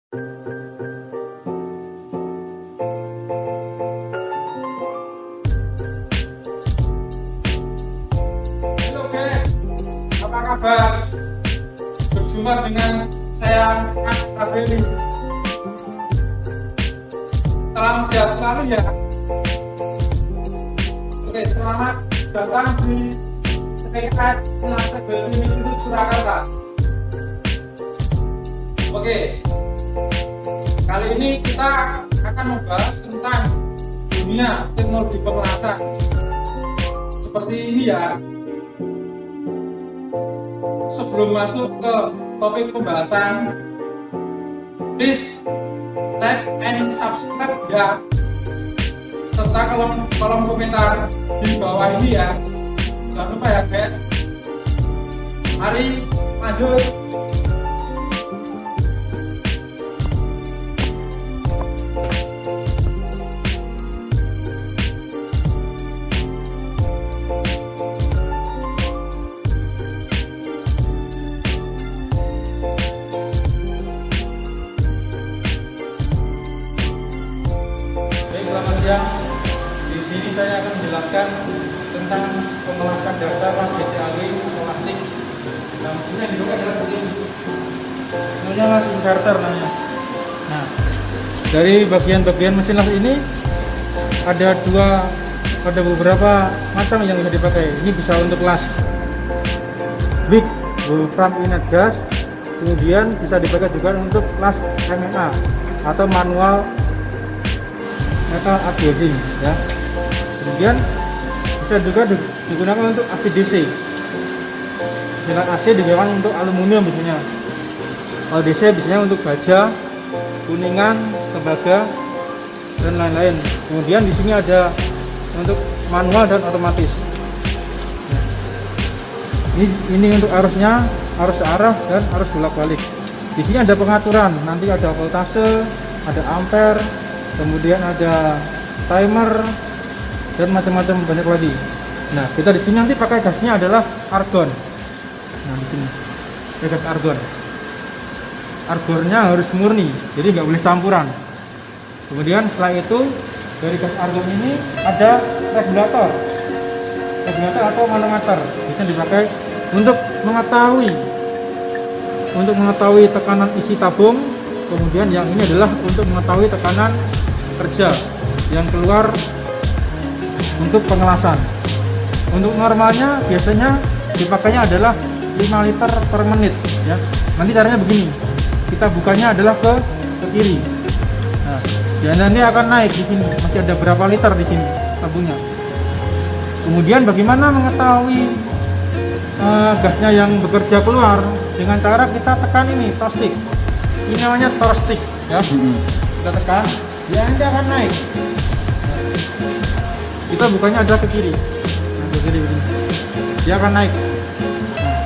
Halo guys, apa kabar? Berjumpa dengan saya Mas Abeli. Salam sehat selalu ya. Oke, selamat datang di TKI Institut Surakarta. Oke, kali ini kita akan membahas tentang dunia teknologi pengelasan. Seperti ini ya. Sebelum masuk ke topik pembahasan, please like and subscribe ya, serta kolom komentar di bawah ini ya. Jangan lupa ya guys. Mari lanjut. Selamat siang. Di sini saya akan menjelaskan tentang pengelasan dasar mas GTAW plastik. Nah, mesinnya yang dibuka adalah seperti ini. Namanya las inverter namanya. Nah, dari bagian-bagian mesin las ini ada beberapa macam yang bisa dipakai. Ini bisa untuk las big front inlet gas, kemudian bisa dipakai juga untuk las MMA atau manual metal upgrading ya. Kemudian bisa juga digunakan untuk AC DC. Silat AC digunakan untuk aluminium biasanya. Kalau DC biasanya untuk baja, kuningan, tembaga dan lain-lain. Kemudian di sini ada untuk manual dan otomatis. Ini untuk arusnya, arus arah dan arus bolak-balik. Di sini ada pengaturan, nanti ada voltase, ada ampere, kemudian ada timer dan macam-macam banyak lagi. Nah, kita di sini nanti pakai gasnya adalah argon. Nah, di sini gas argon. Argonnya harus murni, jadi nggak boleh campuran. Kemudian setelah itu dari gas argon ini ada regulator atau manometer, bisa dipakai untuk mengetahui tekanan isi tabung. Kemudian yang ini adalah untuk mengetahui tekanan kerja yang keluar untuk pengelasan. Untuk normalnya biasanya dipakainya adalah 5 liter per menit ya. Nanti caranya begini, kita bukanya adalah ke kiri. Nah, dan nanti akan naik di sini, masih ada berapa liter di sini tabungnya. Kemudian bagaimana mengetahui gasnya yang bekerja keluar? Dengan cara kita tekan ini tostick. Ini namanya torque stick ya. Kita tekan, dia nanti akan naik. Kita bukanya ada ke kiri. Nah, ke kiri begini. Dia akan naik.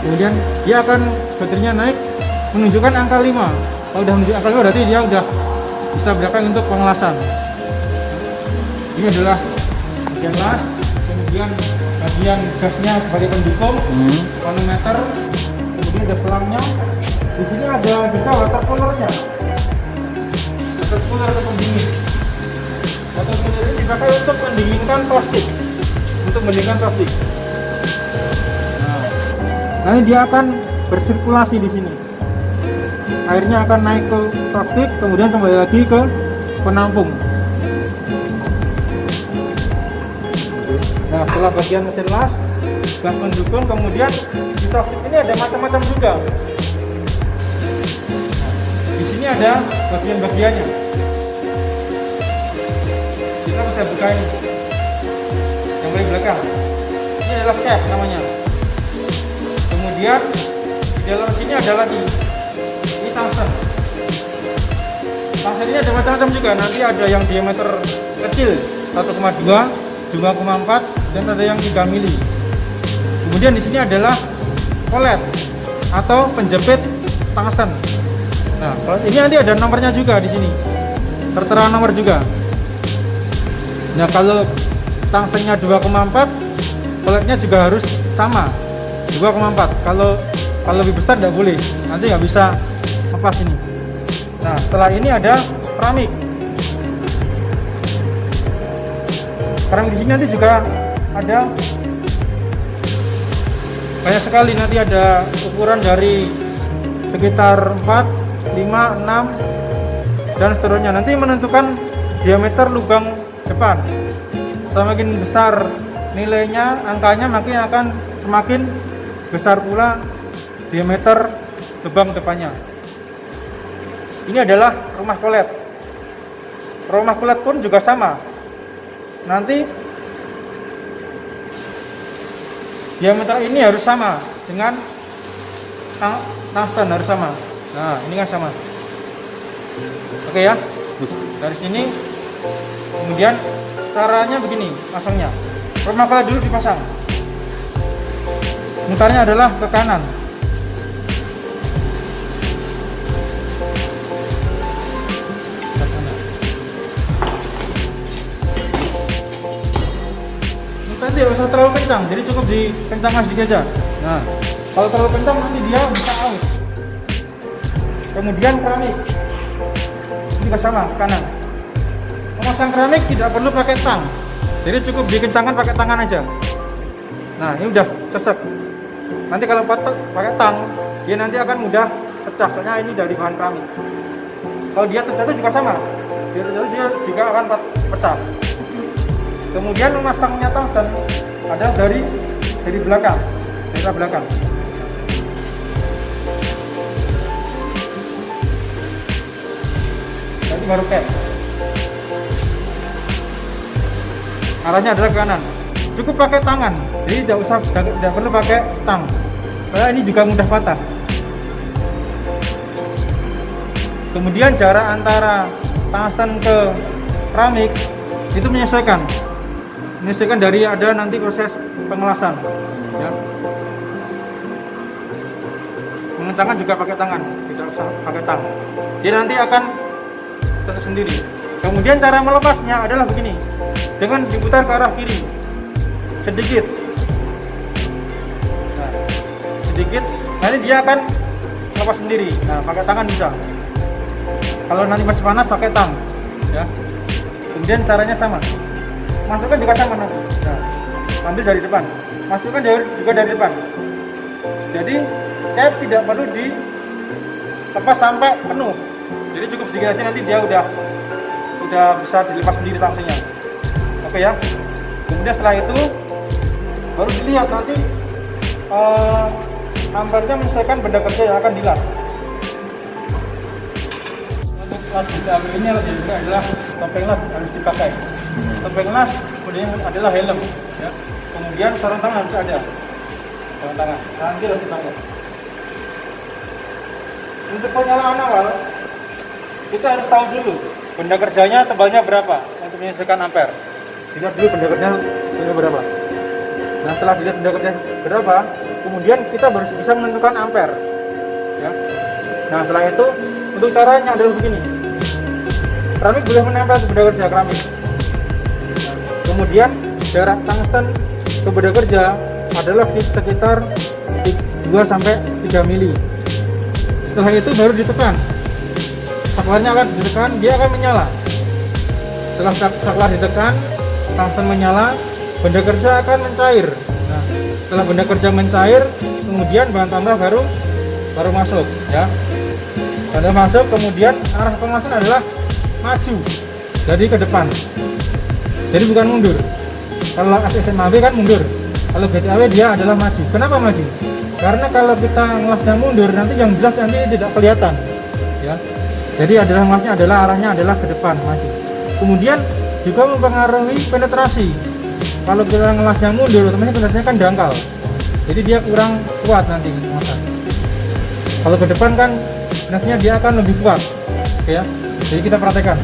Kemudian dia akan baterainya naik menunjukkan angka 5. Kalau udah menunjukkan angka 5 berarti dia udah bisa berpakai untuk pengelasan. Ini adalah bagian las, kemudian bagian gasnya sebagai pendukung, manometer, kemudian ada pelangnya. Di sini ada juga water coolernya. Water cooler atau pendingin. Water cooler ini dipakai untuk mendinginkan plastik. Nah, nanti dia akan bersirkulasi di sini. Airnya akan naik ke plastik, kemudian kembali lagi ke penampung. Nah, setelah bagian mesin las, gas pendukung, kemudian di plastik ini ada macam-macam juga. Di sini ada bagian-bagiannya. Kita bisa buka ini. Yang paling belakang. Ini adalah cap namanya. Kemudian di dalam sini ada lagi. Ini tungsten. Tungsten ini ada macam-macam juga. Nanti ada yang diameter kecil 1,2, 2,4 dan ada yang 3 mili. Kemudian di sini adalah kolet atau penjepit tungsten. Nah, ini nanti ada nomornya juga di sini, tertera nomor juga. Nah, kalau tungstennya 2,4, koletnya juga harus sama 2,4. Kalau lebih besar tidak boleh, nanti nggak bisa lepas ini. Nah, setelah ini ada keramik. Keramik di sini nanti juga ada banyak sekali, nanti ada ukuran dari sekitar 4, 5, 6 dan seterusnya. Nanti menentukan diameter lubang depan. Semakin besar nilainya, angkanya, makin akan semakin besar pula diameter lubang depannya. Ini adalah rumah kolet. Rumah kolet pun juga sama. Nanti diameter ini harus sama dengan tungsten, harus sama. Nah, ini kan sama. Oke ya. Dari sini kemudian caranya begini pasangnya. Rumah kolet dulu dipasang. Mutarnya adalah ke kanan. Mutarnya tidak usah terlalu kencang, jadi cukup dikencangkan sedikit aja. Nah, kalau terlalu kencang nanti dia bisa aus. Kemudian keramik ini juga sama, ke kanan. Memasang keramik tidak perlu pakai tang, jadi cukup dikencangkan pakai tangan aja. Nah, ini udah sesek. Nanti kalau pakai tang, dia nanti akan mudah pecah, soalnya ini dari bahan keramik. Kalau dia terjatuh juga sama, dia terjatuh dia juga akan pecah. Kemudian memasangnya tungsten ada dari belakang, dari belakang. Jadi baru cap. Arahnya adalah ke kanan. Cukup pakai tangan, jadi tidak perlu pakai tang. Karena ini juga mudah patah. Kemudian jarak antara tungsten ke keramik itu menyesuaikan dari ada nanti proses pengelasan. Ya. Mengencangkan juga pakai tangan, tidak usah pakai tang. Dia nanti akan terus sendiri. Kemudian cara melepasnya adalah begini, dengan diputar ke arah kiri sedikit. Nah, sedikit, nanti dia akan lepas sendiri. Nah, pakai tangan bisa. Kalau nanti masih panas pakai tang, ya. Kemudian caranya sama, masukkan juga sama nanti. Nah, ambil dari depan, masukkan juga dari depan. Jadi cap tidak perlu dilepas sampai penuh. Jadi cukup sedikit aja, nanti dia udah bisa dilepas sendiri tangsinya. Oke ya. Kemudian setelah itu baru dilihat nanti ampernya menyesuaikan benda kerja yang akan dilas. Untuk las kita ambil ini juga adalah topeng las harus dipakai. Topeng las kemudian adalah helm. Ya. Kemudian sarung tangan harus ada. Sarung tangan. Nanti harus ditangkap. Untuk penyalaan awal kita harus tahu dulu benda kerjanya tebalnya berapa untuk menyesuaikan ampere. Dilihat dulu benda kerjanya berapa. Nah, setelah dilihat benda kerjanya berapa, kemudian kita baru bisa menentukan ampere. Ya. Nah, setelah itu untuk caranya adalah begini. Keramik boleh menempel ke benda kerja keramik. Nah, kemudian jarak tungsten ke benda kerja adalah sekitar 2-3 mili. Setelah itu baru ditekan. Saklarnya akan ditekan, dia akan menyala. Setelah saklar ditekan, tungsten menyala, benda kerja akan mencair. Nah, setelah benda kerja mencair, kemudian bahan tambah baru masuk, ya. Bahan masuk, kemudian arah pengelasan adalah maju, jadi ke depan. Jadi bukan mundur. Kalau SSMAB kan mundur. Kalau GTAW dia adalah maju. Kenapa maju? Karena kalau kita ngelasnya mundur, nanti yang jelas nanti tidak kelihatan, ya. Jadi ngelasnya arahnya adalah ke depan, maju. Kemudian juga mempengaruhi penetrasi. Kalau kita ngelasnya mundur, otomatis penetrasinya kan dangkal. Jadi dia kurang kuat nanti ngelasan. Kalau ke depan kan penetrasinya dia akan lebih kuat. Oke ya. Jadi kita praktekkan.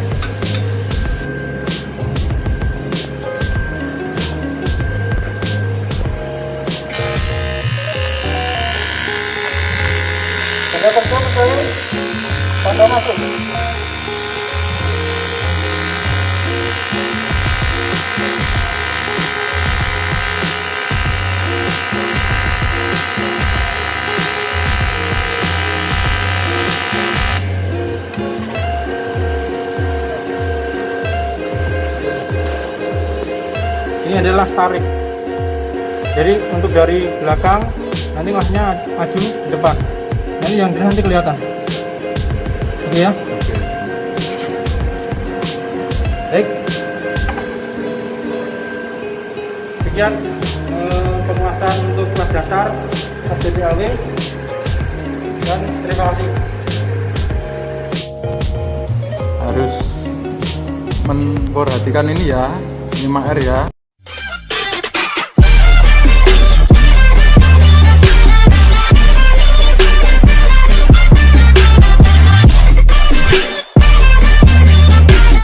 Ada perform saya pada masuk. adalah tarik. Jadi untuk dari belakang nanti masnya maju ke depan. Ini yang nanti kelihatan. Oke ya. Baik. Sekian penguasaan untuk kelas dasar SDPAW dan terima kasih. Harus memperhatikan ini ya, 5R ya.